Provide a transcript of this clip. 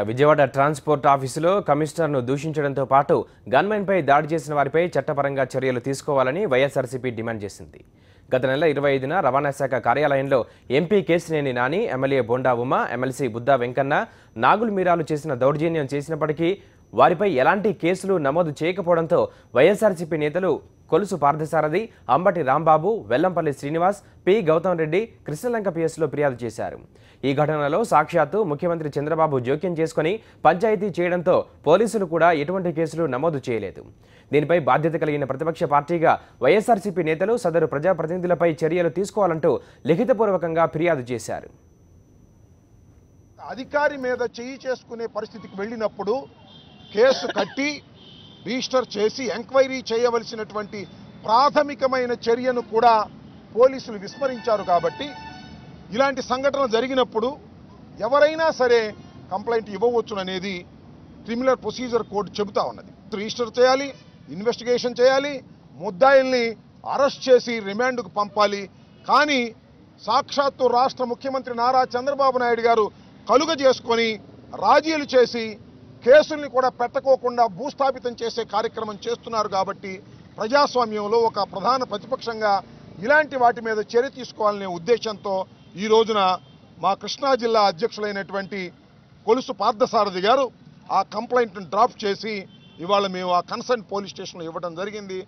Vijayawada transport ఆఫీసులో కమిషనర్ను దూషించడంతో పాటు గన్మెన్పై దాడి చేసిన వారిపై చట్టపరంగా చర్యలు తీసుకోవాలని వైఎస్ఆర్సీపీ డిమాండ్ చేసింది. గత నెల 25న రవాణా శాఖ కార్యాలయంలో MP Kesineni Nani, MLA Bonda Uma, MLC Buddha Venkanna, Nagul మీరాలు చేసిన దౌర్జన్యం చేసినప్పటికీ వారిపై ఎలాంటి కేసులు నమోదు చేయకపోవడంతో వైఎస్ఆర్సీపీ నేతలు కొలుసు పార్థసారథి, అంబటి రాంబాబు, వెల్లంపల్లి శ్రీనివాస్, పి గౌతమ్ రెడ్డి కృష్ణలంక పిఎస్లో ఫిర్యాదు చేశారు. ఈ ఘటనలో సాక్షాత్తు ముఖ్యమంత్రి చంద్రబాబు జోక్యం చేసుకుని పంచాయతీ చేయడంతో పోలీసులు కూడా ఎటువంటి కేసులు నమోదు చేయలేదు. దీనిపై బాధ్యత కలిగిన ప్రతిపక్ష పార్టీగా వైఎస్ఆర్సీపీ నేతలు సదరు ప్రజాప్రతినిధులపై చర్యలు తీసుకోవాలంటూ లిఖితపూర్వకంగా ఫిర్యాదు చేశారు. అధికారి మీద చేయి చేసుకునే పరిస్థితికి వెళ్ళినప్పుడు కేసు కట్టి రిజిస్టర్ చేసి ఎంక్వైరీ చేయవలసినటువంటి ప్రాథమికమైన చర్యను కూడా పోలీసులు విస్మరించారు. కాబట్టి ఇలాంటి సంఘటనలు జరిగినప్పుడు ఎవరైనా సరే కంప్లైంట్ ఇవ్వవచ్చుననేది క్రిమినల్ ప్రొసీజర్ కోడ్ చెబుతా ఉన్నది. రిజిస్టర్ చేయాలి, ఇన్వెస్టిగేషన్ చేయాలి, ముద్దాయిల్ని అరెస్ట్ చేసి రిమాండ్కు పంపాలి. కానీ సాక్షాత్తు రాష్ట్ర ముఖ్యమంత్రి నారా చంద్రబాబు నాయుడు గారు కలుగ చేసుకొని రాజీలు చేసి కేసుల్ని కూడా పెట్టకోకుండా భూస్థాపితం చేసే కార్యక్రమం చేస్తున్నారు. కాబట్టి ప్రజాస్వామ్యంలో ఒక ప్రధాన ప్రతిపక్షంగా ఇలాంటి వాటి మీద చర్య తీసుకోవాలనే ఉద్దేశంతో ఈ రోజున మా కృష్ణా జిల్లా అధ్యక్షులైనటువంటి కొలుసు పార్థసారథి గారు ఆ కంప్లైంట్ను డ్రాప్ చేసి ఇవాళ మేము ఆ కన్సర్న్ పోలీస్ స్టేషన్లో ఇవ్వడం జరిగింది.